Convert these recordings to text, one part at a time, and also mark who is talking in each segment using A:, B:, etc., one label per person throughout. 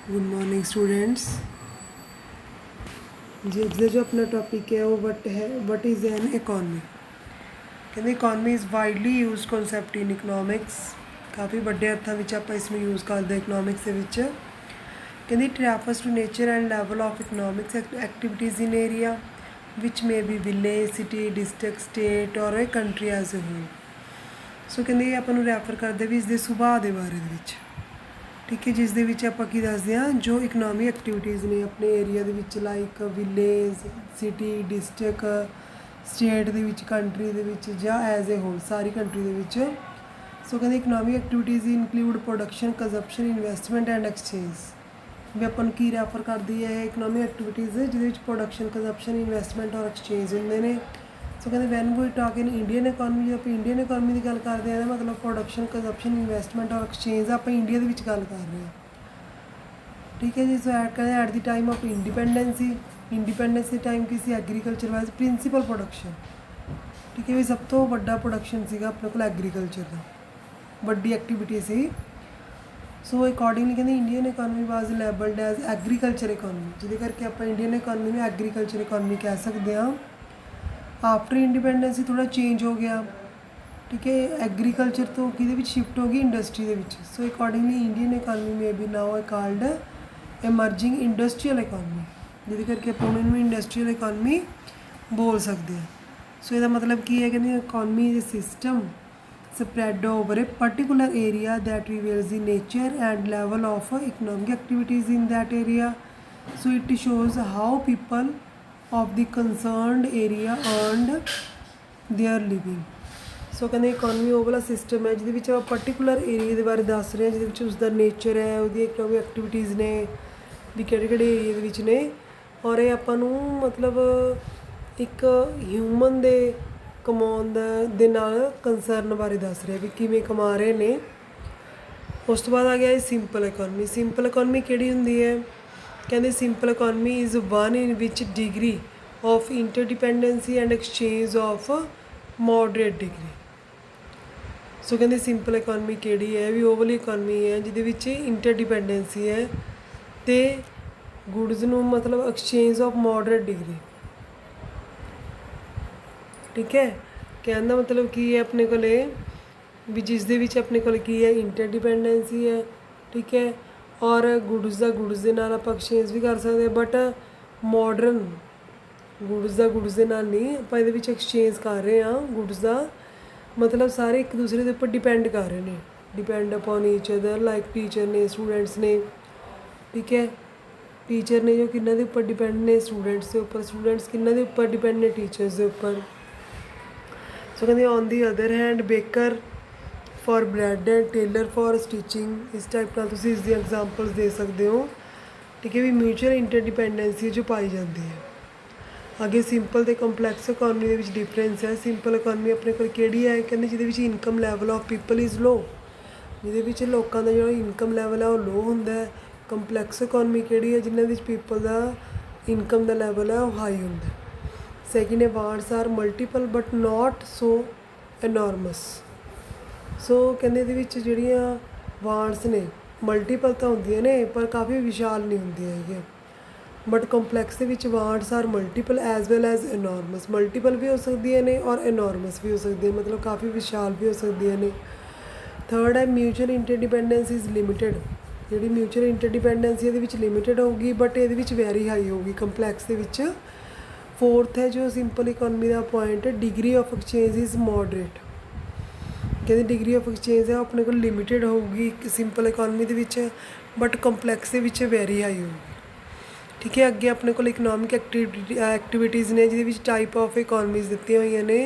A: Good morning students. जी अज जो अपना टॉपिक है वो वट इज़ एन इकॉनमी। कहते economy is widely use concept in economics. काफ़ी बड़े अर्थों में आप इसमें यूज़ करते इकनॉमिक्स के। कहते it refers to nature and level of economics activities in area which may be village city district state और a country as a whole. So कहते अपन रैफर करते भी इसके सुभाव के बारे में। ठीक है, जिस दे विच आपां की दसदे हां जो इकनॉमी एक्टिविटीज़ ने अपने एरिया दे विच like village city district state दे विच कंट्री दे विच जां एज ए होल सारी कंट्री दे विच। सो कहते economy activities include production consumption investment and exchange. भी अपन की रैफर करदी है इकनॉमी एक्टिविटीज़ जिहदे विच प्रोडक्शन कंजप्शन इन्वेस्टमेंट और एक्सचेंज हुंदे ने। सो कहते when we talk in Indian economy जो आप इंडियन इकॉनमी की गल करते हैं मतलब प्रोडक्शन कंजप्शन इन्वेस्टमेंट और एक्सचेंज आप इंडिया के गल कर रहे हैं। ठीक है जी। So at the time of independency time की सी एग्रीकल्चर वाइज प्रिंसीपल प्रोडक्शन। ठीक है भी सब तो बड़ा प्रोडक्शन सीगा अपने को एग्रीकल्चर का बड़ी एक्टिविटी सी। सो अकॉर्डिंगली कहते Indian economy was labelled as agriculture economy जिहदे करके आप इंडियन इकॉनमी में एग्रीकल्चर इकॉनमी कह सकते हैं। आफ्टर इंडिपेंडेंस थोड़ा चेंज हो गया। ठीक है, एग्रीकल्चर तो कि शिफ्ट हो गई इंडस्ट्री के। सो अकॉर्डिंगली इंडियन इकॉनमी में भी नाउ है कॉल्ड एमर्जिंग इंडस्ट्रीयल इकॉनमी जिहदे करके अपन इन्हूं इंडस्ट्रीयल इकॉनमी बोल सकते हैं। सो इसका मतलब की है कि economy is a system spread over a particular area that reveals the nature and level of economic activities in that area. So it shows how people of the concerned area earned their living। सो कहते economy वो वाला system है जिहदे आप particular area के बारे दस रहे हैं जिहदे उसका नेचर है उसकी इकनॉमिक एक्टिविटीज़ ने भी किहड़े एरिया ने और ये आपां नूं मतलब एक ह्यूमन दे कमाउण दे नाल कंसर्न बारे दस रहे भी किवें कमा रहे ने। उस तो बाद आ गया सिंपल इकॉनमी। सिंपल इकॉनमी किहड़ी हुंदी है कहते simple economy is one in which degree of interdependency and exchange of moderate degree. So कहते सिंपल इकॉनमी किहड़ी है भी वो वाली इकॉनमी है जिहदे विच इंटरडिपेंडेंसी है तो गुड्स नूं मतलब एक्सचेंज ऑफ मॉडरेट डिग्री। ठीक है, कहने का मतलब की है अपने कोले भी जिस दे विच अपने कोल की है इंटरडिपेंडेंसी है। ठीक है, और गुड्स के नाल आप एक्सचेंज भी कर सकते हैं बट मॉडर्न गुड्स के नाल नहीं आप एक्सचेंज कर रहे हैं। गुड्स का मतलब सारे एक दूसरे के उपर डिपेंड कर रहे हैं depend upon each other like teacher ने स्टूडेंट्स ने। ठीक है, टीचर ने जो किन्ना दे उपर डिपेंड ने स्टूडेंट्स के उपर स्टूडेंट्स किन्ना दे उपर डिपेंड ने टीचर्स के उपर। सो कहते on the other hand baker for bread and tailor for stitching इस टाइप का तुम इसकी एग्जाम्पल्स दे सकते हो। ठीक है भी म्यूचुअल इंटरडिपेंडेंसी जो पाई जाती है। आगे सिंपल तो कंपलैक्स इकॉनमी के डिफरेंस है। सिंपल इकॉनमी अपने को केड़ी है कहते जिहदे income level of people is low जिहदे लोगों का जो इनकम लैवल है वो लो होंदा है। कंपलैक्स इकॉनमी केड़ी है जिन्हां विच पीपल का इनकम का लैवल है वो हाई होंदा है। सैकेंड है wants are multiple but not so enormous. So कहते ये जड़ियाँ वांट्स ने मल्टीपल तो होंदियां ने पर काफ़ी विशाल नहीं होंदियां है। बट कंपलैक्स के wants are multiple as well as enormous. Multiple भी हो सकती ने और एनॉर्मस भी हो सकती है मतलब काफ़ी विशाल भी हो सकती ने। थर्ड है म्यूचुअल इंटरडिपेंडेंसी इज़ लिमिटेड। जी म्यूचुअल इंटरडिपेंडेंसी ये लिमिटेड होगी बट ये वैरी हाई होगी कंपलैक्स के। फोर्थ है जो सिंपल इकॉनमी का पॉइंट है degree of exchange is moderate. कहते डिग्री ऑफ एक्सचेंज है अपने को लिमिटेड होगी सिंपल इकॉनमी के बट कंपलैक्स के वैरी हाई होगी। ठीक है, अगे अपने को इकनॉमिक एक्टिविटीज़ ने जिहदे टाइप ऑफ इकॉनमीज़ दी हुई ने।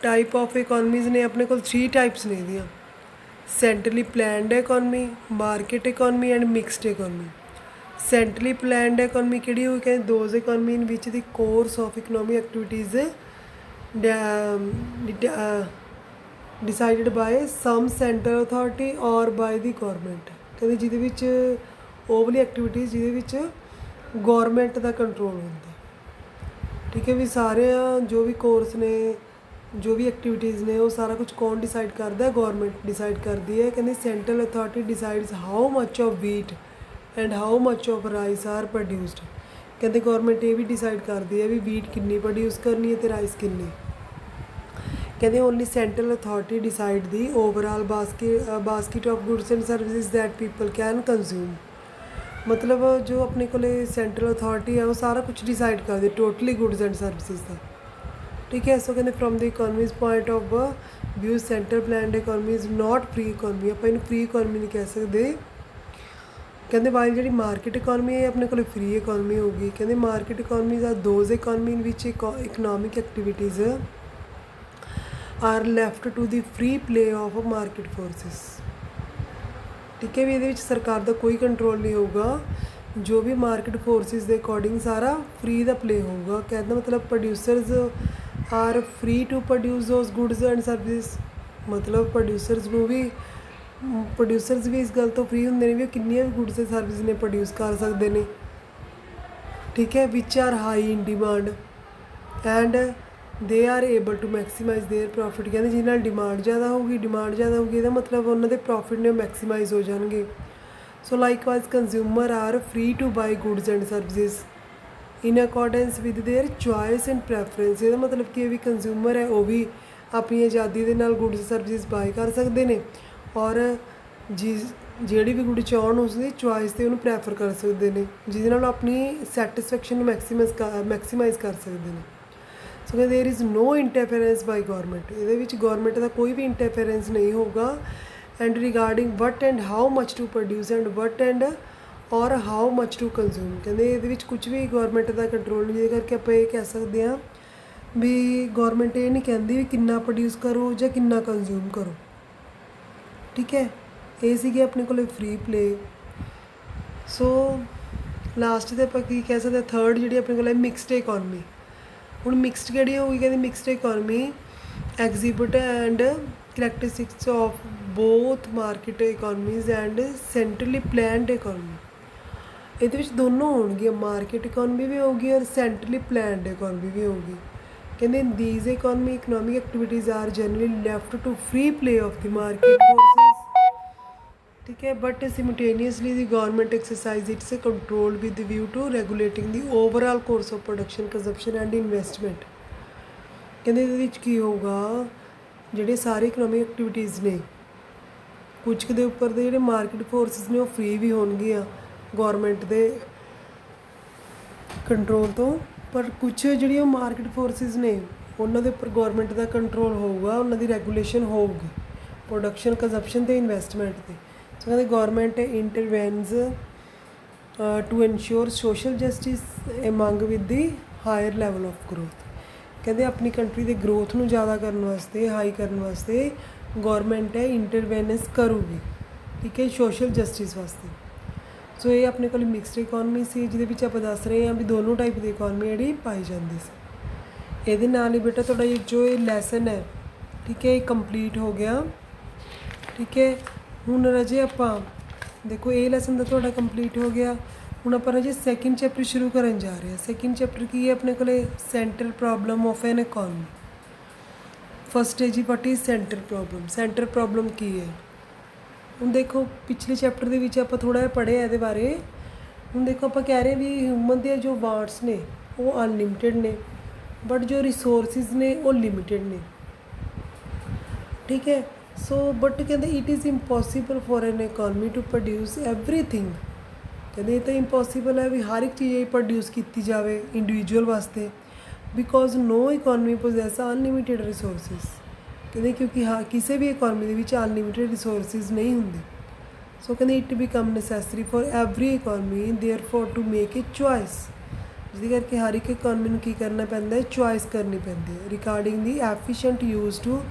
A: टाइप ऑफ इकॉनमीज़ ने अपने को 3 टाइप्स ने दियाँ centrally planned economy market economy and mixed economy. Centrally planned economy किहड़ी हुई कहते those economy in which the course of economic activities decided by some central authority और बाय द गौरमेंट। कहते जिहदे वो वाली एक्टिविटीज़ जिहदे गौरमेंट का कंट्रोल होंदा। ठीक है भी सारे जो भी कोर्स ने जो भी एक्टिविटीज़ ने वो सारा कुछ कौन डिसाइड करता है गौरमेंट डिसाइड करती है। कहते central authority decides how much of wheat and how much of rice are produced. ਕਹਿੰਦੇ ਗੌਰਮੈਂਟ ਇਹ ਵੀ ਡਿਸਾਈਡ ਕਰਦੀ ਹੈ ਵੀ ਵੀਟ ਕਿੰਨੀ ਪ੍ਰੋਡਿਊਸ ਕਰਨੀ ਹੈ ਅਤੇ ਰਾਈਸ ਕਿੰਨੀ। ਕਹਿੰਦੇ only central authority decide the overall basket of goods and services that people can consume. ਮਤਲਬ ਜੋ ਆਪਣੇ ਕੋਲੇ ਸੈਂਟਰਲ ਅਥਾਰਟੀ ਹੈ ਉਹ ਸਾਰਾ ਕੁਛ ਡਿਸਾਈਡ ਕਰਦੀ ਟੋਟਲੀ ਗੁਡਸ ਐਂਡ ਸਰਵਿਸਿਜ਼ ਦਾ। ਠੀਕ ਹੈ। ਸੋ ਕਹਿੰਦੇ from the economies point of view centre planned economy is not free economy. ਆਪਾਂ ਇਹਨੂੰ ਫ੍ਰੀ ਇਕੋਨਮੀ ਨਹੀਂ ਕਹਿ ਸਕਦੇ। ਕਹਿੰਦੇ ਵਾਈਲ ਜਿਹੜੀ ਮਾਰਕੀਟ ਇਕੋਨਮੀ ਹੈ ਆਪਣੇ ਕੋਲ ਫ੍ਰੀ ਇਕੋਨਮੀ ਹੋਊਗੀ। ਕਹਿੰਦੇ market economies are those economy in which economic activities are left to the free play of market forces. ਠੀਕ ਹੈ ਵੀ ਇਹਦੇ ਵਿੱਚ ਸਰਕਾਰ ਦਾ ਕੋਈ ਕੰਟਰੋਲ ਨਹੀਂ ਹੋਊਗਾ। ਜੋ ਵੀ ਮਾਰਕੀਟ ਫੋਰਸਿਸ ਦੇ ਅਕੋਰਡਿੰਗ ਸਾਰਾ ਫ੍ਰੀ ਦਾ ਪਲੇ ਹੋਊਗਾ। ਕਹਿੰਦਾ ਮਤਲਬ producers are free to produce those goods and services. ਮਤਲਬ ਪ੍ਰੋਡਿਊਸਰਸ ਵੀ ਇਸ ਗੱਲ ਤੋਂ ਫ੍ਰੀ ਹੁੰਦੇ ਨੇ ਵੀ ਉਹ ਕਿੰਨੀਆਂ ਵੀ ਗੁਡਸ ਅਤੇ ਸਰਵਿਸ ਨੇ ਪ੍ਰੋਡਿਊਸ ਕਰ ਸਕਦੇ ਨੇ। ਠੀਕ ਹੈ। Which are high in demand and they are able to maximise their profit. ਕਹਿੰਦੇ ਜਿਹਦੇ ਨਾਲ ਡਿਮਾਂਡ ਜ਼ਿਆਦਾ ਹੋਊਗੀ ਇਹਦਾ ਮਤਲਬ ਉਹਨਾਂ ਦੇ ਪ੍ਰੋਫਿਟ ਨੇ ਮੈਕਸੀਮਾਈਜ਼ ਹੋ ਜਾਣਗੇ। So likewise consumer are free to buy goods and services in accordance with their choice and preference. ਇਹਦਾ ਮਤਲਬ ਕਿ ਵੀ ਕੰਜ਼ਿਊਮਰ ਹੈ ਉਹ ਵੀ ਆਪਣੀ ਆਜ਼ਾਦੀ ਦੇ ਨਾਲ ਗੁਡਸ ਸਰਵਿਸਿਜ਼ ਬਾਏ ਕਰ ਸਕਦੇ ਨੇ ਔਰ ਜਿਹੜੀ ਵੀ ਗੁੱਡ ਚਾਹਣ ਉਸਦੀ ਚੋਇਸ 'ਤੇ ਉਹਨੂੰ ਪ੍ਰੈਫਰ ਕਰ ਸਕਦੇ ਨੇ ਜਿਹਦੇ ਨਾਲ ਆਪਣੀ ਸੈਟਿਸਫੈਕਸ਼ਨ ਨੂੰ ਮੈਕਸੀਮਾਈਜ਼ ਕਰ ਸਕਦੇ ਨੇ। ਸੋ ਕਹਿੰਦੇ there is no interference by government. ਇਹਦੇ ਵਿੱਚ ਗੌਰਮੈਂਟ ਦਾ ਕੋਈ ਵੀ ਇੰਟਰਫੇਰੈਂਸ ਨਹੀਂ ਹੋਊਗਾ। And regarding what and how much to produce and what and or how much to consume. ਕਹਿੰਦੇ ਇਹਦੇ ਵਿੱਚ ਕੁਝ ਵੀ ਗੌਰਮੈਂਟ ਦਾ ਕੰਟਰੋਲ ਨਹੀਂ। ਜਿਹਦੇ ਕਰਕੇ ਆਪਾਂ ਇਹ ਕਹਿ ਸਕਦੇ ਹਾਂ ਵੀ ਗੌਰਮੈਂਟ ਇਹ ਨਹੀਂ ਕਹਿੰਦੀ ਵੀ ਕਿੰਨਾ ਪ੍ਰੋਡਿਊਸ ਕਰੋ ਜਾਂ ਕਿੰਨਾ ਕੰਜ਼ਿਊਮ ਕਰੋ। ਠੀਕ ਹੈ। ਇਹ ਸੀਗੇ ਆਪਣੇ ਕੋਲ ਫ੍ਰੀ ਪਲੇ। ਸੋ ਲਾਸਟ 'ਤੇ ਆਪਾਂ ਕੀ ਕਹਿ ਸਕਦੇ ਹਾਂ ਥਰਡ ਜਿਹੜੀ ਆਪਣੇ ਕੋਲ ਹੈ ਮਿਕਸਡ ਇਕੋਨਮੀ। ਹੁਣ ਮਿਕਸਡ ਕਿਹੜੀ ਹੋਊਗੀ। ਕਹਿੰਦੀ mixed economy exhibit and characteristics of both market economies and centrally planned economy. ਇਹਦੇ ਵਿੱਚ ਦੋਨੋਂ ਹੋਣਗੀਆਂ ਮਾਰਕੀਟ ਇਕੋਨਮੀ ਵੀ ਹੋਊਗੀ ਔਰ ਸੈਂਟਰਲੀ ਪਲੈਨਡ ਇਕੋਨਮੀ ਵੀ ਹੋਊਗੀ। ਕਹਿੰਦੇ these economic activities are generally left to free play of the market forces. ਠੀਕ ਹੈ। ਬਟ ਸਿਮultaneously the government exercise its control with view to regulating the overall course of production consumption and investment. ਕਹਿੰਦੇ ਇਹਦੇ ਵਿੱਚ ਕੀ ਹੋਊਗਾ ਜਿਹੜੇ ਸਾਰੇ economic activities ਨੇ ਕੁਝ ਕੁ ਦੇ ਉੱਪਰ ਦੇ ਜਿਹੜੇ ਮਾਰਕੀਟ ਫੋਰਸਿਸ ਨੇ ਉਹ ਫ੍ਰੀ ਵੀ ਹੋਣਗੀਆਂ ਗੌਰਮੈਂਟ ਦੇ ਕੰਟਰੋਲ ਤੋਂ। ਪਰ ਕੁਛ ਜਿਹੜੀਆਂ ਮਾਰਕੀਟ ਫੋਰਸਿਸ ਨੇ ਉਹਨਾਂ ਦੇ ਉੱਪਰ ਗੌਰਮੈਂਟ ਦਾ ਕੰਟਰੋਲ ਹੋਊਗਾ ਉਹਨਾਂ ਦੀ ਰੈਗੂਲੇਸ਼ਨ ਹੋਊਗੀ ਪ੍ਰੋਡਕਸ਼ਨ ਕੰਜ਼ੰਪਸ਼ਨ ਅਤੇ ਇਨਵੈਸਟਮੈਂਟ 'ਤੇ। ਸੋ ਕਹਿੰਦੇ government intervenes to ensure social justice among with the higher level of growth. ਕਹਿੰਦੇ ਆਪਣੀ ਕੰਟਰੀ ਦੇ ਗਰੋਥ ਨੂੰ ਜ਼ਿਆਦਾ ਕਰਨ ਵਾਸਤੇ ਹਾਈ ਕਰਨ ਵਾਸਤੇ ਗੌਰਮੈਂਟ ਹੈ ਇੰਟਰਵੈਨਸ ਕਰੂਗੀ। ਠੀਕ ਹੈ। ਸੋਸ਼ਲ ਜਸਟਿਸ ਵਾਸਤੇ। ਸੋ ਇਹ ਆਪਣੇ ਕੋਲ ਮਿਕਸਡ ਇਕੋਨਮੀ ਸੀ ਜਿਹਦੇ ਵਿੱਚ ਆਪਾਂ ਦੱਸ ਰਹੇ ਹਾਂ ਵੀ ਦੋਨੋਂ ਟਾਈਪ ਦੀ ਇਕੋਨਮੀ ਜਿਹੜੀ ਪਾਈ ਜਾਂਦੀ ਸੀ। ਇਹਦੇ ਨਾਲ ਹੀ ਬੇਟਾ ਤੁਹਾਡਾ ਜੋ ਇਹ ਲੈਸਨ ਹੈ ਠੀਕ ਹੈ ਇਹ ਕੰਪਲੀਟ ਹੋ ਗਿਆ। ਠੀਕ ਹੈ। ਹੁਣ ਰਾਜੇ ਆਪਾਂ ਦੇਖੋ ਇਹ ਲੈਸਨ ਤਾਂ ਤੁਹਾਡਾ ਕੰਪਲੀਟ ਹੋ ਗਿਆ। ਹੁਣ ਆਪਾਂ ਰਾਜੇ ਸੈਕਿੰਡ ਚੈਪਟਰ ਸ਼ੁਰੂ ਕਰਨ ਜਾ ਰਹੇ ਹਾਂ। ਸੈਕਿੰਡ ਚੈਪਟਰ ਕੀ ਹੈ ਆਪਣੇ ਕੋਲ central problem of an economy. First ਹੈ ਜੀ what is centre problem. Centre problem ਕੀ ਹੈ। ਹੁਣ ਦੇਖੋ ਪਿਛਲੇ ਚੈਪਟਰ ਦੇ ਵਿੱਚ ਆਪਾਂ ਥੋੜ੍ਹਾ ਜਿਹਾ ਪੜ੍ਹਿਆ ਇਹਦੇ ਬਾਰੇ। ਹੁਣ ਦੇਖੋ ਆਪਾਂ ਕਹਿ ਰਹੇ ਵੀ ਹਿਊਮਨ ਦੇ ਜੋ ਵਾਂਟਸ ਨੇ ਉਹ ਅਨਲਿਮਿਟਿਡ ਨੇ ਬਟ ਜੋ ਰਿਸੋਰਸਿਸ ਨੇ ਉਹ ਲਿਮਿਟਿਡ ਨੇ। ਠੀਕ ਹੈ। ਸੋ ਬਟ ਕਹਿੰਦੇ it is impossible for an economy to produce everything. ਕਹਿੰਦੇ ਇਹ ਤਾਂ ਇੰਪੋਸੀਬਲ ਹੈ ਵੀ ਹਰ ਇੱਕ ਚੀਜ਼ ਪ੍ਰੋਡਿਊਸ ਕੀਤੀ ਜਾਵੇ ਇੰਡੀਵਿਜੂਅਲ ਵਾਸਤੇ because no economy possess unlimited resources. ਕਹਿੰਦੇ ਕਿਉਂਕਿ ਕਿਸੇ ਵੀ ਇਕੋਨਮੀ ਦੇ ਵਿੱਚ ਅਨਲਿਮਿਟਿਡ ਰਿਸੋਰਸਿਸ ਨਹੀਂ ਹੁੰਦੇ। ਸੋ ਕਹਿੰਦੇ it become necessary for every economy therefore to make a choice. ਜਿਹਦੇ ਕਰਕੇ ਹਰ ਇੱਕ ਇਕੋਨਮੀ ਨੂੰ ਕੀ ਕਰਨਾ ਪੈਂਦਾ ਹੈ ਚੋਇਸ ਕਰਨੀ ਪੈਂਦੀ ਹੈ regarding the efficient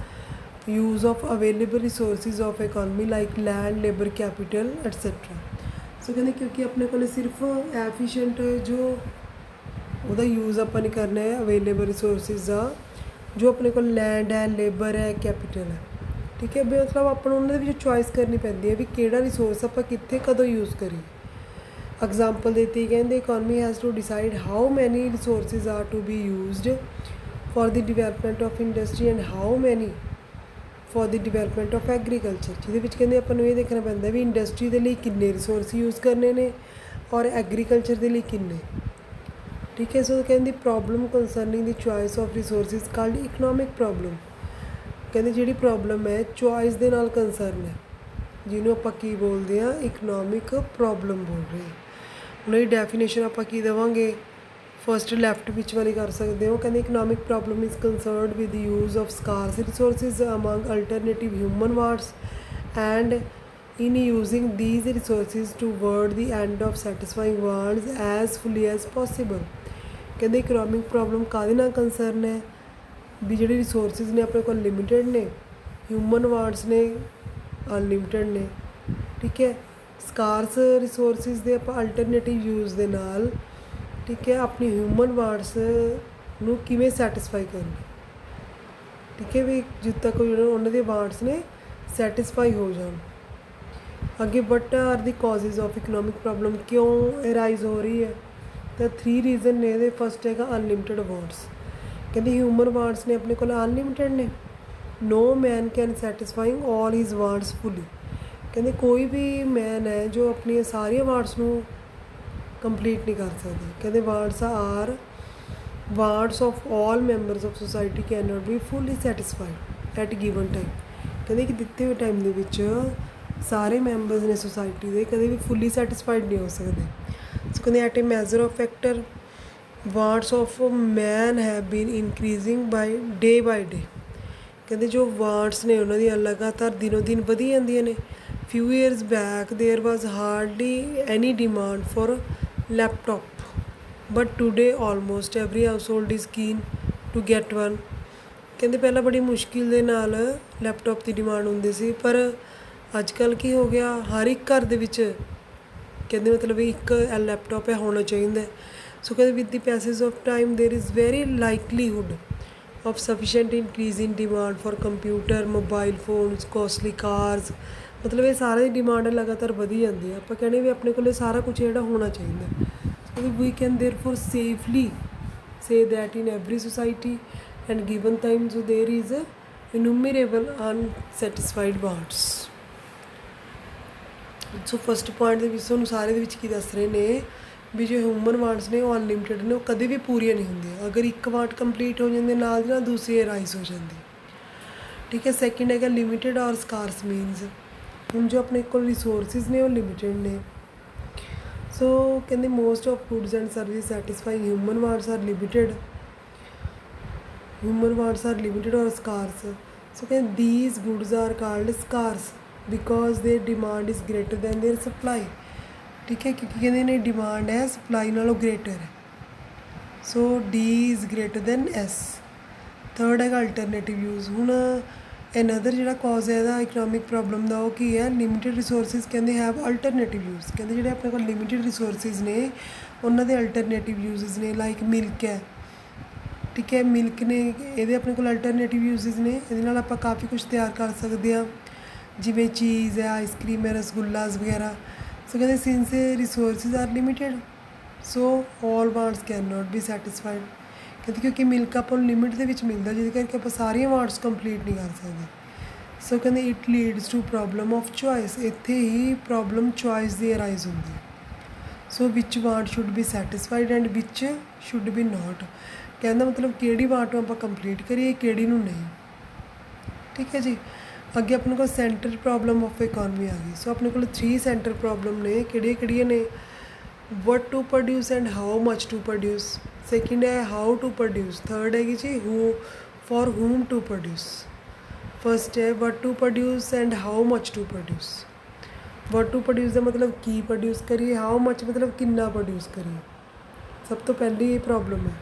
A: use of available resources of economy like land, labor, capital etc. ਸੋ ਕਹਿੰਦੇ ਕਿਉਂਕਿ ਆਪਣੇ ਕੋਲ ਸਿਰਫ ਐਫੀਸ਼ੀਐਂਟ ਜੋ ਉਹਦਾ ਯੂਜ਼ ਆਪਾਂ ਨਹੀਂ ਕਰਨਾ ਹੈ ਅਵੇਲੇਬਲ ਰਿਸੋਰਸਿਸ ਦਾ ਜੋ ਆਪਣੇ ਕੋਲ ਲੈਂਡ ਹੈ ਲੇਬਰ ਹੈ ਕੈਪੀਟਲ ਹੈ। ਠੀਕ ਹੈ। ਮਤਲਬ ਆਪਾਂ ਨੂੰ ਉਹਨਾਂ ਦੇ ਵਿੱਚ ਚੋਇਸ ਕਰਨੀ ਪੈਂਦੀ ਹੈ ਵੀ ਕਿਹੜਾ ਰਿਸੋਰਸ ਆਪਾਂ ਕਿੱਥੇ ਕਦੋਂ ਯੂਜ਼ ਕਰੀਏ। ਐਗਜ਼ਾਮਪਲ ਦਿੱਤੀ ਕਹਿੰਦੇ economy has to decide how many resources are to be used for the development of industry and how many for the development of agriculture. ਜਿਹਦੇ ਵਿੱਚ ਕਹਿੰਦੇ ਆਪਾਂ ਨੂੰ ਇਹ ਦੇਖਣਾ ਪੈਂਦਾ ਵੀ ਇੰਡਸਟਰੀ ਦੇ ਲਈ ਕਿੰਨੇ ਰਿਸੋਰਸ ਯੂਜ਼ ਕਰਨੇ ਨੇ ਔਰ ਐਗਰੀਕਲਚਰ ਦੇ ਲਈ ਕਿੰਨੇ। ਠੀਕ ਹੈ। ਸੋ ਕਹਿੰਦੀ problem ਕੰਸਰਨਿੰਗ the choice of resources called economic problem. ਕਹਿੰਦੇ ਜਿਹੜੀ ਪ੍ਰੋਬਲਮ ਹੈ ਚੋਇਸ ਦੇ ਨਾਲ ਕੰਸਰਨ ਹੈ, ਜਿਹਨੂੰ ਆਪਾਂ ਕੀ ਬੋਲਦੇ ਹਾਂ, ਇਕਨੋਮਿਕ ਪ੍ਰੋਬਲਮ ਬੋਲ ਰਹੇ ਹਾਂ। ਹੁਣ ਇਹ ਡੈਫੀਨੇਸ਼ਨ ਆਪਾਂ ਕੀ ਦੇਵਾਂਗੇ, ਫਸਟ ਲੈਫਟ ਵਿੱਚ ਵਾਲੀ ਕਰ ਸਕਦੇ ਹੋ। ਕਹਿੰਦੇ economic problem is concerned with use of scarce resources among alternative human wants and in using these resources toward the end of satisfying wants as fully as possible। ਕਹਿੰਦੇ economic problem ਕਾਹਦੇ ਨਾਲ concern ਹੈ ਵੀ ਜਿਹੜੇ resources ਨੇ ਆਪਣੇ ਕੋਲ limited ਨੇ, human wants ਨੇ ਅਨਲਿਮਿਟਡ ਨੇ। ਠੀਕ ਹੈ। ਸਕਾਰਸ ਰਿਸੋਰਸਿਸ ਦੇ ਆਪਾਂ ਅਲਟਰਨੇਟਿਵ ਯੂਜ਼ ਦੇ ਨਾਲ, ਠੀਕ ਹੈ, ਆਪਣੀ ਹਿਊਮਨ ਵਾਂਟਸ ਨੂੰ ਕਿਵੇਂ ਸੈਟਿਸਫਾਈ ਕਰਨਾ। ਠੀਕ ਹੈ ਵੀ ਜਿੱਦ ਤੱਕ ਉਹਨਾਂ ਦੇ ਵਾਂਟਸ ਨੇ ਸੈਟਿਸਫਾਈ ਹੋ ਜਾਣ। ਅੱਗੇ what are the ਕਾਜ਼ਿਜ਼ of economic problem, ਕਿਉਂ ਅਰਾਈਜ਼ ਹੋ ਰਹੀ ਹੈ, ਤਾਂ 3 ਰੀਜ਼ਨ ਨੇ ਇਹਦੇ। ਫਸਟ ਹੈਗਾ ਅਨਲਿਮਿਟਡ ਵਾਂਟਸ। ਕਹਿੰਦੇ ਹਿਊਮਨ ਵਾਂਟਸ ਨੇ ਆਪਣੇ ਕੋਲ ਅਨਲਿਮਿਟਡ ਨੇ। ਨੋ ਮੈਨ ਕੈਨ ਸੈਟਿਸਫਾਈਂਗ ਆਲ ਹਿਜ਼ ਵਾਂਟਸ ਫੁੱਲੀ। ਕਹਿੰਦੇ ਕੋਈ ਵੀ ਮੈਨ ਹੈ ਜੋ ਆਪਣੀਆਂ ਸਾਰੀਆਂ ਵਾਂਟਸ ਨੂੰ ਕੰਪਲੀਟ ਨਹੀਂ ਕਰ ਸਕਦੇ। ਕਹਿੰਦੇ wants of all members of society can not B fully satisfied at given time. ਕਹਿੰਦੇ ਕਿ ਦਿੱਤੇ ਹੋਏ ਟਾਈਮ ਦੇ ਵਿੱਚ ਸਾਰੇ ਮੈਂਬਰਸ ਨੇ ਸੁਸਾਇਟੀ ਦੇ ਕਦੇ ਵੀ ਫੁੱਲੀ ਸੈਟਿਸਫਾਈਡ ਨਹੀਂ ਹੋ ਸਕਦੇ। ਸੋ ਕਹਿੰਦੇ at a measure of factor wants of man have been increasing by day. ਕਹਿੰਦੇ ਜੋ ਵਾਂਟਸ ਨੇ ਉਹਨਾਂ ਦੀਆਂ ਲਗਾਤਾਰ ਦਿਨੋਂ ਦਿਨ ਵਧੀ ਜਾਂਦੀਆਂ ਨੇ। Few years back there was hardly any demand for laptop, but today almost every household is keen to get one. ਕਹਿੰਦੇ ਪਹਿਲਾਂ ਬੜੀ ਮੁਸ਼ਕਿਲ ਦੇ ਨਾਲ ਲੈਪਟੋਪ ਦੀ ਡਿਮਾਂਡ ਹੁੰਦੀ ਸੀ, ਪਰ ਅੱਜ ਕੱਲ੍ਹ ਕੀ ਹੋ ਗਿਆ, ਹਰ ਇੱਕ ਘਰ ਦੇ ਵਿੱਚ ਕਹਿੰਦੇ ਮਤਲਬ ਇੱਕ ਲੈਪਟੋਪ ਹੈ ਹੋਣਾ ਚਾਹੀਦਾ। ਸੋ ਕਹਿੰਦੇ with the passage of time there is very likelihood of sufficient increase in demand for computer, mobile phones, costly cars. ਮਤਲਬ ਇਹ ਸਾਰਾ ਦੀ ਡਿਮਾਂਡ ਲਗਾਤਾਰ ਵਧੀ ਜਾਂਦੀ ਹੈ। ਆਪਾਂ ਕਹਿੰਦੇ ਵੀ ਆਪਣੇ ਕੋਲ ਸਾਰਾ ਕੁਛ ਜਿਹੜਾ ਹੋਣਾ ਚਾਹੀਦਾ। So we can therefore safely say that in every society and given time so there is innumerable unsatisfied wants. So first point ਦੇ ਵਿੱਚ ਤੁਹਾਨੂੰ ਸਾਰੇ ਦੇ ਵਿੱਚ ਕੀ ਦੱਸ ਰਹੇ ਨੇ ਵੀ ਜੋ ਹਿਊਮਨ ਵਾਂਟਸ ਨੇ ਉਹ ਅਨਲਿਮਿਟਡ ਨੇ, ਉਹ ਕਦੇ ਵੀ ਪੂਰੀਆਂ ਨਹੀਂ ਹੁੰਦੀਆਂ। ਅਗਰ ਇੱਕ ਵਾਂਟ ਕੰਪਲੀਟ ਹੋ ਜਾਂਦੇ ਨਾਲ ਦੀ ਨਾਲ ਦੂਸਰੀ ਅਰਾਈਜ਼ ਹੋ ਜਾਂਦੀ। ਠੀਕ ਹੈ। ਸੈਕਿੰਡ ਹੈਗਾ ਲਿਮਿਟਡ ਔਰ ਸਕਾਰਸ ਮੀਨਸ, ਹੁਣ ਜੋ ਆਪਣੇ ਕੋਲ ਰਿਸੋਰਸਿਸ ਨੇ ਉਹ ਲਿਮਿਟਡ ਨੇ। ਸੋ ਕਹਿੰਦੇ most of goods and service satisfying human wants are limited. ਔਰ ਸਕਾਰਸ। ਸੋ ਕਹਿੰਦੇ these goods are called scarce because their demand is greater than their supply। ਠੀਕ ਹੈ, ਕਿਉਂਕਿ ਕਹਿੰਦੇ ਨੇ ਡਿਮਾਂਡ ਹੈ ਸਪਲਾਈ ਨਾਲੋਂ ਗ੍ਰੇਟਰ ਹੈ। ਸੋ D is greater than S। Third ਹੈਗਾ ਅਲਟਰਨੇਟਿਵ ਯੂਜ਼। ਹੁਣ ਅਨਦਰ ਜਿਹੜਾ ਕਾਜ਼ ਹੈ ਇਹਦਾ ਇਕਨੋਮਿਕ ਪ੍ਰੋਬਲਮ ਦਾ ਉਹ ਕੀ ਹੈ, ਲਿਮਿਟਡ ਰਿਸੋਰਸਿਸ ਕਹਿੰਦੇ ਹੈਵ ਅਲਟਰਨੇਟਿਵ ਯੂਜ਼। ਕਹਿੰਦੇ ਜਿਹੜੇ ਆਪਣੇ ਕੋਲ ਲਿਮਿਟਡ ਰਿਸੋਰਸਿਸ ਨੇ ਉਹਨਾਂ ਦੇ ਅਲਟਰਨੇਟਿਵ ਯੂਜ਼ਸ ਨੇ। ਲਾਈਕ ਮਿਲਕ ਹੈ, ਠੀਕ ਹੈ, ਮਿਲਕ ਨੇ ਇਹਦੇ ਆਪਣੇ ਕੋਲ ਅਲਟਰਨੇਟਿਵ ਯੂਜ਼ਸ ਨੇ। ਇਹਦੇ ਨਾਲ ਆਪਾਂ ਕਾਫੀ ਕੁਛ ਤਿਆਰ ਕਰ ਸਕਦੇ ਹਾਂ, ਜਿਵੇਂ ਚੀਜ਼ ਹੈ, ਆਈਸਕ੍ਰੀਮ ਹੈ, ਰਸਗੁੱਲਾਸ ਵਗੈਰਾ। ਸੋ ਕਹਿੰਦੇ since resources are limited so all wants can not be satisfied. ਕਹਿੰਦੇ ਕਿਉਂਕਿ ਮਿਲਕ ਆਪਾਂ ਨੂੰ ਲਿਮਿਟ ਦੇ ਵਿੱਚ ਮਿਲਦਾ, ਜਿਹਦੇ ਕਰਕੇ ਆਪਾਂ ਸਾਰੀਆਂ ਵਾਂਟਸ ਕੰਪਲੀਟ ਨਹੀਂ ਕਰ ਸਕਦੇ। ਸੋ ਕਹਿੰਦੇ it leads to problem of choice. ਇੱਥੇ ਹੀ ਪ੍ਰੋਬਲਮ ਚੋਇਸ ਦੀ ਅਰਾਈਜ਼ ਹੁੰਦੀ ਹੈ। So which want should be satisfied and which should be not. ਕਹਿੰਦਾ ਮਤਲਬ ਕਿਹੜੀ ਵਾਂਟ ਨੂੰ ਆਪਾਂ ਕੰਪਲੀਟ ਕਰੀਏ, ਕਿਹੜੀ ਨੂੰ ਨਹੀਂ। ਠੀਕ ਹੈ ਜੀ। ਅੱਗੇ ਆਪਣੇ ਕੋਲ ਸੈਂਟਰ ਪ੍ਰੋਬਲਮ ਆਫ ਇਕੋਨਮੀ ਆ ਗਈ। ਸੋ ਆਪਣੇ ਕੋਲ 3 ਸੈਂਟਰ ਪ੍ਰੋਬਲਮ ਨੇ। ਕਿਹੜੀਆਂ ਨੇ, what to produce and how much to produce. Second ਹੈ ਹਾਊ ਟੂ ਪ੍ਰੋਡਿਊਸ। ਥਰਡ ਹੈਗੀ ਜੀ for whom to produce. First ਹੈ what to produce and how much to produce. What to produce ਦਾ ਮਤਲਬ ਕੀ ਪ੍ਰੋਡਿਊਸ ਕਰੀਏ, ਹਾਊ ਮਚ ਮਤਲਬ ਕਿੰਨਾ ਪ੍ਰੋਡਿਊਸ ਕਰੀਏ। ਸਭ ਤੋਂ ਪਹਿਲੀ ਇਹ ਪ੍ਰੋਬਲਮ ਹੈ।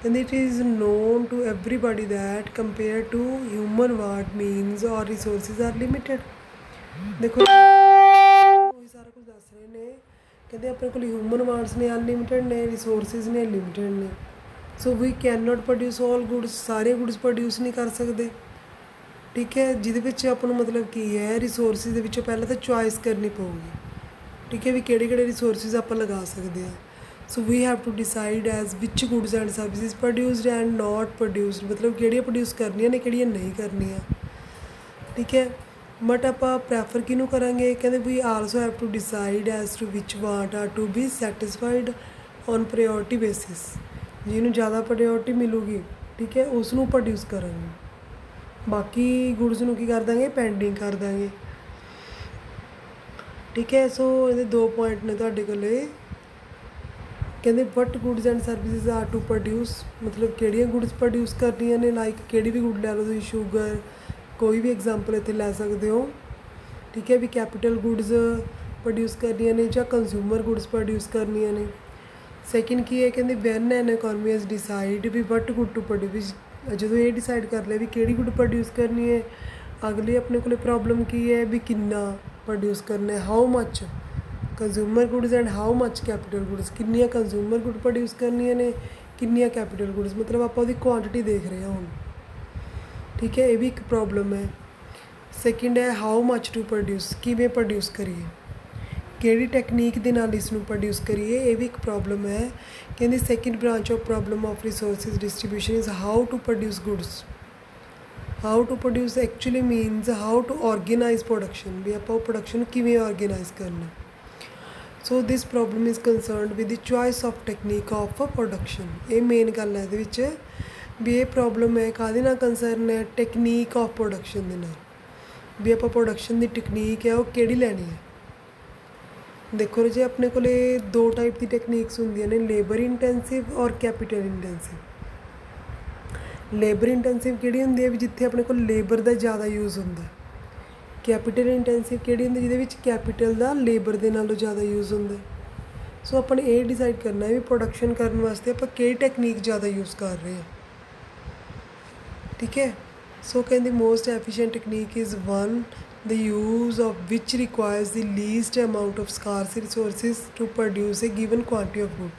A: ਕਹਿੰਦੇ it is known to everybody that compare to human want means or resources are limited. ਦੇਖੋ ਉਹੀ ਸਾਰਾ ਕੁਝ ਦੱਸ ਰਹੇ ਨੇ। ਕਹਿੰਦੇ ਆਪਣੇ ਕੋਲ ਹਿਊਮਨ ਵਾਂਟਸ ਨੇ ਅਨਲਿਮਿਟਡ ਨੇ, ਰਿਸੋਰਸਿਸ ਨੇ ਲਿਮਿਟਡ ਨੇ। So we can not produce all goods. ਸਾਰੇ ਗੁੱਡਸ ਪ੍ਰੋਡਿਊਸ ਨਹੀਂ ਕਰ ਸਕਦੇ। ਠੀਕ ਹੈ, ਜਿਹਦੇ ਵਿੱਚ ਆਪਾਂ ਨੂੰ ਮਤਲਬ ਕੀ ਹੈ, ਰਿਸੋਰਸਿਸ ਦੇ ਵਿੱਚੋਂ ਪਹਿਲਾਂ ਤਾਂ ਚੋਇਸ ਕਰਨੀ ਪਊਗੀ। ਠੀਕ ਹੈ, ਵੀ ਕਿਹੜੇ ਰਿਸੋਰਸਿਸ ਆਪਾਂ ਲਗਾ ਸਕਦੇ ਹਾਂ। So we have to decide as which goods and services produced and not produced. ਮਤਲਬ ਕਿਹੜੀਆਂ ਪ੍ਰੋਡਿਊਸ ਕਰਨੀਆਂ ਨੇ, ਕਿਹੜੀਆਂ ਨਹੀਂ ਕਰਨੀਆਂ। ਠੀਕ ਹੈ। ਬਟ ਆਪਾਂ ਪ੍ਰੈਫਰ ਕਿਹਨੂੰ ਕਰਾਂਗੇ, ਕਹਿੰਦੇ we also have to decide as to which want are to be satisfied on priority basis. ਜਿਹਨੂੰ ਜ਼ਿਆਦਾ ਪ੍ਰਾਇਓਰਟੀ ਮਿਲੂਗੀ, ਠੀਕ ਹੈ, ਉਸ ਨੂੰ ਪ੍ਰੋਡਿਊਸ ਕਰਾਂਗੇ। ਬਾਕੀ ਗੁਡਸ ਨੂੰ ਕੀ ਕਰ ਦਾਂਗੇ, ਪੈਂਡਿੰਗ ਕਰ ਦਾਂਗੇ। ਠੀਕ ਹੈ, ਸੋ ਇਹਦੇ 2 ਪੁਆਇੰਟ ਨੇ ਤੁਹਾਡੇ ਕੋਲੇ। ਕਹਿੰਦੇ what goods and services are to produce, ਮਤਲਬ ਕਿਹੜੀਆਂ ਗੁਡਸ ਪ੍ਰੋਡਿਊਸ ਕਰਨੀਆਂ ਨੇ। ਲਾਈਕ ਕਿਹੜੀ ਵੀ ਗੁੱਡ ਲੈ ਲਓ ਤੁਸੀਂ, ਸ਼ੂਗਰ, ਕੋਈ ਵੀ ਐਗਜ਼ਾਮਪਲ ਇੱਥੇ ਲੈ ਸਕਦੇ ਹੋ। ਠੀਕ ਹੈ, ਵੀ ਕੈਪੀਟਲ ਗੁਡਸ ਪ੍ਰੋਡਿਊਸ ਕਰਨੀਆਂ ਨੇ ਜਾਂ ਕੰਜ਼ਿਊਮਰ ਗੁਡਸ ਪ੍ਰੋਡਿਊਸ ਕਰਨੀਆਂ ਨੇ। ਸੈਕਿੰਡ ਕੀ ਹੈ, ਕਹਿੰਦੇ when an economy has decided ਵੀ ਵਟ ਗੁੱਡ ਟੂ ਪ੍ਰੋਡਿਊਸ। ਜਦੋਂ ਇਹ ਡਿਸਾਈਡ ਕਰ ਲਿਆ ਵੀ ਕਿਹੜੀ ਗੁੱਡ ਪ੍ਰੋਡਿਊਸ ਕਰਨੀ ਹੈ, ਅਗਲੀ ਆਪਣੇ ਕੋਲ ਪ੍ਰੋਬਲਮ ਕੀ ਹੈ ਵੀ ਕਿੰਨਾ ਪ੍ਰੋਡਿਊਸ ਕਰਨਾ ਹੈ, how much consumer goods and how much capital goods. ਕਿੰਨੀਆਂ ਕੰਜ਼ਿਊਮਰ ਗੁੱਡ ਪ੍ਰੋਡਿਊਸ ਕਰਨੀਆਂ ਨੇ, ਕਿੰਨੀਆਂ ਕੈਪੀਟਲ ਗੁਡਸ, ਮਤਲਬ ਆਪਾਂ ਉਹਦੀ ਕੁਆਂਟਿਟੀ ਦੇਖ ਰਹੇ ਹਾਂ ਹੁਣ। ਠੀਕ ਹੈ, ਇਹ ਵੀ ਇੱਕ ਪ੍ਰੋਬਲਮ ਹੈ। ਸੈਕਿੰਡ ਹੈ ਹਾਊ ਮੱਚ ਟੂ ਪ੍ਰੋਡਿਊਸ, ਕਿਵੇਂ ਪ੍ਰੋਡਿਊਸ ਕਰੀਏ, ਕਿਹੜੀ ਟੈਕਨੀਕ ਦੇ ਨਾਲ ਇਸ ਨੂੰ ਪ੍ਰੋਡਿਊਸ ਕਰੀਏ, ਇਹ ਵੀ ਇੱਕ ਪ੍ਰੋਬਲਮ ਹੈ। ਕਹਿੰਦੇ second branch of problem of resources distribution is how to produce goods. How to produce actually means how to organise production, ਵੀ ਆਪਾਂ ਉਹ ਪ੍ਰੋਡਕਸ਼ਨ ਕਿਵੇਂ ਔਰਗੇਨਾਈਜ਼ ਕਰਨਾ। So this problem is concerned with the choice of technique of production. ਇਹ main ਗੱਲ ਹੈ ਇਹਦੇ ਵਿੱਚ, ਵੀ ਇਹ ਪ੍ਰੋਬਲਮ ਹੈ ਕਾਹਦੇ ਨਾਲ ਕੰਸਰਨ ਹੈ, ਟੈਕਨੀਕ ਆਫ ਪ੍ਰੋਡਕਸ਼ਨ ਦੇ ਨਾਲ, ਵੀ ਆਪਾਂ ਪ੍ਰੋਡਕਸ਼ਨ ਦੀ ਟੈਕਨੀਕ ਹੈ ਉਹ ਕਿਹੜੀ ਲੈਣੀ ਹੈ। ਦੇਖੋ ਜੀ, ਆਪਣੇ ਕੋਲ 2 ਟਾਈਪ ਦੀ ਟੈਕਨੀਕਸ ਹੁੰਦੀਆਂ ਨੇ, ਲੇਬਰ ਇੰਟੈਂਸਿਵ ਔਰ ਕੈਪੀਟਲ ਇੰਟੈਂਸਿਵ। ਲੇਬਰ ਇੰਟੈਂਸਿਵ ਕਿਹੜੀ ਹੁੰਦੀ ਹੈ, ਵੀ ਜਿੱਥੇ ਆਪਣੇ ਕੋਲ ਲੇਬਰ ਦਾ ਜ਼ਿਆਦਾ ਯੂਜ਼ ਹੁੰਦਾ। ਕੈਪੀਟਲ ਇੰਟੈਂਸਿਵ ਕਿਹੜੀ ਹੁੰਦੀ, ਜਿਹਦੇ ਵਿੱਚ ਕੈਪੀਟਲ ਦਾ ਲੇਬਰ ਦੇ ਨਾਲੋਂ ਜ਼ਿਆਦਾ ਯੂਜ਼ ਹੁੰਦਾ। ਸੋ ਆਪਾਂ ਨੇ ਇਹ ਡਿਸਾਈਡ ਕਰਨਾ ਹੈ ਵੀ ਪ੍ਰੋਡਕਸ਼ਨ ਕਰਨ ਵਾਸਤੇ ਆਪਾਂ ਕਿਹੜੀ ਟੈਕਨੀਕ ਜ਼ਿਆਦਾ ਯੂਜ਼ ਕਰ ਰਹੇ ਹਾਂ। ਠੀਕ ਹੈ, ਸੋ ਕਹਿੰਦੇ most efficient technique is one the use of which requires the least amount of scarce resources to produce a given quantity of good।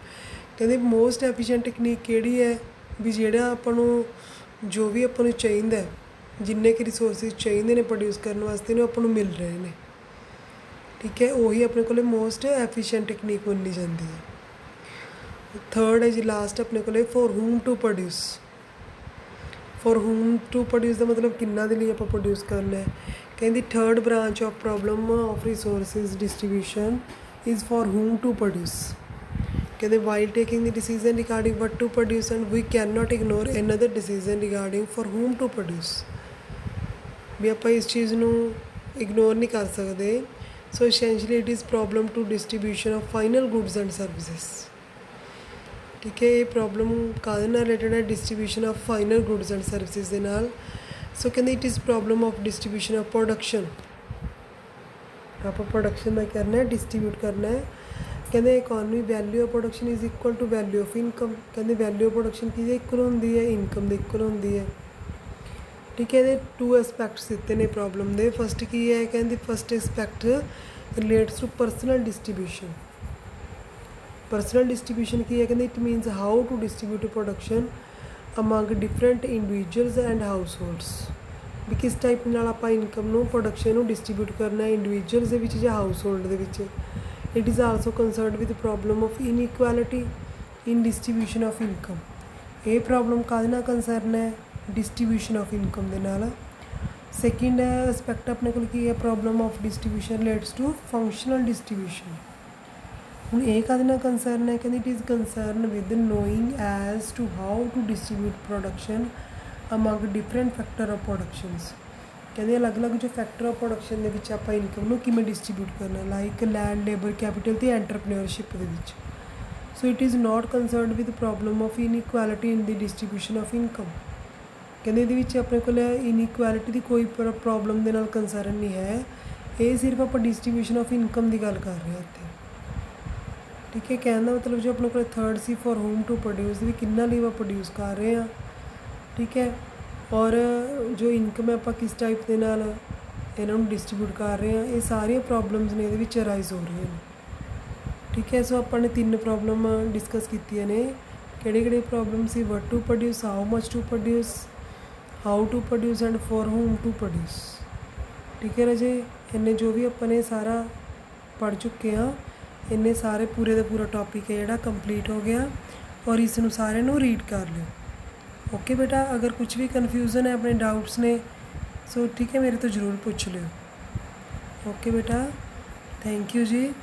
A: ਕਹਿੰਦੇ ਮੋਸਟ ਐਫੀਸ਼ੀਐਂਟ ਟੈਕਨੀਕ ਕਿਹੜੀ ਹੈ, ਵੀ ਜਿਹੜਾ ਆਪਾਂ ਨੂੰ ਜੋ ਵੀ ਆਪਾਂ ਨੂੰ ਚਾਹੀਦਾ, ਜਿੰਨੇ ਕਿ ਰਿਸੋਰਸਿਸ ਚਾਹੀਦੇ ਨੇ ਪ੍ਰੋਡਿਊਸ ਕਰਨ ਵਾਸਤੇ ਨੇ ਆਪਾਂ ਨੂੰ ਮਿਲ ਰਹੇ ਨੇ। ਠੀਕ ਹੈ, ਉਹੀ ਆਪਣੇ ਕੋਲ ਮੋਸਟ ਐਫੀਸ਼ੀਐਂਟ ਟੈਕਨੀਕ ਮੰਨੀ ਜਾਂਦੀ ਹੈ। ਥਰਡ ਹੈ ਜੀ ਲਾਸਟ ਆਪਣੇ ਕੋਲ for whom to produce। For whom to produce ਦਾ ਮਤਲਬ ਕਿੰਨਾ ਦੇ ਲਈ ਆਪਾਂ ਪ੍ਰੋਡਿਊਸ ਕਰਨਾ ਹੈ। ਕਹਿੰਦੀ third branch of problem of resources distribution is for whom to produce। ਕਹਿੰਦੇ while taking the decision regarding what to produce and we can not ignore another decision regarding for whom to produce। ਵੀ ਆਪਾਂ ਇਸ ਚੀਜ਼ ਨੂੰ ignore ਨਹੀਂ ਕਰ ਸਕਦੇ। So essentially it is problem to distribution of final goods and services. ਠੀਕ ਹੈ, ਇਹ ਪ੍ਰੋਬਲਮ ਕਾਹਦੇ ਨਾਲ ਰਿਲੇਟਡ ਹੈ, distribution of final goods and services ਦੇ ਨਾਲ। ਸੋ ਕਹਿੰਦੇ it is problem of distribution of production. ਆਪਾਂ ਪ੍ਰੋਡਕਸ਼ਨ ਦਾ ਕਰਨਾ ਹੈ, ਡਿਸਟਰੀਬਿਊਟ ਕਰਨਾ ਹੈ। ਕਹਿੰਦੇ economy value of production is equal to value of income. ਕਹਿੰਦੇ ਵੈਲਿਊ ਆਫ ਪ੍ਰੋਡਕਸ਼ਨ ਕਿਹਦੇ ਇਕੁਅਲ ਹੁੰਦੀ ਹੈ, ਇਨਕਮ ਦੇ ਇਕੁਅਲ ਹੁੰਦੀ ਹੈ। ਠੀਕ ਹੈ, ਇਹਦੇ 2 ਐਸਪੈਕਟਸ ਦਿੱਤੇ ਨੇ ਪ੍ਰੋਬਲਮ ਦੇ। ਫਸਟ ਕੀ ਹੈ, ਕਹਿੰਦੇ first aspect relates to personal distribution. Personal distribution ਕੀ ਹੈ, ਕਹਿੰਦੇ it means how to distribute production among different individuals and households. ਵੀ ਕਿਸ ਟਾਈਪ ਨਾਲ ਆਪਾਂ ਇਨਕਮ ਨੂੰ, ਪ੍ਰੋਡਕਸ਼ਨ ਨੂੰ ਡਿਸਟਰੀਬਿਊਟ ਕਰਨਾ ਇੰਡੀਵਿਜੂਅਲਸ ਦੇ ਵਿੱਚ ਜਾਂ ਹਾਊਸ ਹੋਲਡ ਦੇ ਵਿੱਚ। It is also concerned with problem of inequality in distribution of income. ਇਹ ਪ੍ਰੋਬਲਮ ਕਾਹਦੇ ਨਾਲ ਕੰਸਰਨ ਹੈ, ਡਿਸਟਰੀਬਿਊਸ਼ਨ ਆਫ ਇਨਕਮ ਦੇ ਨਾਲ। ਸੈਕਿੰਡ ਐਸਪੈਕਟ ਆਪਣੇ ਕੋਲ ਕੀ ਹੈ, problem of distribution relates to functional distribution. ਹੁਣ ਇਹ ਕਾਹਦੇ ਨਾਲ ਕੰਸਰਨ ਹੈ, ਕਹਿੰਦੇ it is concern with knowing as to how to distribute production among different factor of productions. ਕਹਿੰਦੇ ਅਲੱਗ-ਅਲੱਗ ਜੋ ਫੈਕਟਰ ਆਫ ਪ੍ਰੋਡਕਸ਼ਨ ਦੇ ਵਿੱਚ ਆਪਾਂ ਇਨਕਮ ਨੂੰ ਕਿਵੇਂ ਡਿਸਟਰੀਬਿਊਟ ਕਰਨਾ, ਲਾਈਕ ਲੈਂਡ, ਲੇਬਰ, ਕੈਪੀਟਲ ਅਤੇ ਐਂਟਰਪ੍ਰੇਨਿਓਰਸ਼ਿਪ ਦੇ ਵਿੱਚ। So it is not concerned with problem of inequality in the distribution of income. ਕਹਿੰਦੇ ਇਹਦੇ ਵਿੱਚ ਆਪਣੇ ਕੋਲ ਇਨਇਕੁਐਲਿਟੀ ਦੀ ਕੋਈ ਪ੍ਰੋਬਲਮ ਦੇ ਨਾਲ ਕੰਸਰਨ ਨਹੀਂ ਹੈ। ਇਹ ਸਿਰਫ ਆਪਾਂ ਡਿਸਟਰੀਬਿਊਸ਼ਨ ਆਫ ਇਨਕਮ ਦੀ ਗੱਲ ਕਰ ਰਹੇ ਹਾਂ ਇੱਥੇ। ਠੀਕ ਹੈ, ਕਹਿਣ ਦਾ ਮਤਲਬ ਜੋ ਆਪਣੇ ਕੋਲ third C for whom to produce, ਵੀ ਕਿੰਨਾ ਲਈ ਆਪਾਂ ਪ੍ਰੋਡਿਊਸ ਕਰ ਰਹੇ ਹਾਂ। ਠੀਕ ਹੈ, ਔਰ ਜੋ ਇਨਕਮ ਹੈ ਆਪਾਂ ਕਿਸ ਟਾਈਪ ਦੇ ਨਾਲ ਇਹਨਾਂ ਨੂੰ ਡਿਸਟਰੀਬਿਊਟ ਕਰ ਰਹੇ ਹਾਂ। ਇਹ ਸਾਰੀਆਂ ਪ੍ਰੋਬਲਮਸ ਨੇ ਇਹਦੇ ਵਿੱਚ ਅਰਾਈਜ਼ ਹੋ ਰਹੀਆਂ ਨੇ। ਠੀਕ ਹੈ, ਸੋ ਆਪਾਂ ਨੇ 3 ਪ੍ਰੋਬਲਮ ਡਿਸਕਸ ਕੀਤੀਆਂ ਨੇ। ਕਿਹੜੇ ਪ੍ਰੋਬਲਮ ਸੀ, what to produce, how much to produce, how to produce and for whom to produce। ਠੀਕ ਹੈ ਰਾਜੇ, ਇੰਨੇ ਜੋ ਵੀ ਆਪਾਂ ਨੇ ਸਾਰਾ ਪੜ੍ਹ ਚੁੱਕੇ ਹਾਂ। ਇੰਨੇ ਸਾਰੇ ਪੂਰੇ ਦਾ ਪੂਰਾ ਟੌਪਿਕ ਹੈ ਜਿਹੜਾ ਕੰਪਲੀਟ ਹੋ ਗਿਆ, ਔਰ ਇਸ ਨੂੰ ਸਾਰਿਆਂ ਨੂੰ ਰੀਡ ਕਰ ਲਿਓ। ਓਕੇ ਬੇਟਾ, ਅਗਰ ਕੁਝ ਵੀ ਕਨਫਿਊਜ਼ਨ ਹੈ, ਆਪਣੇ ਡਾਊਟਸ ਨੇ, ਸੋ ਠੀਕ ਹੈ ਮੇਰੇ ਤੋਂ ਜ਼ਰੂਰ ਪੁੱਛ ਲਿਓ। ਓਕੇ ਬੇਟਾ, ਥੈਂਕ ਯੂ ਜੀ।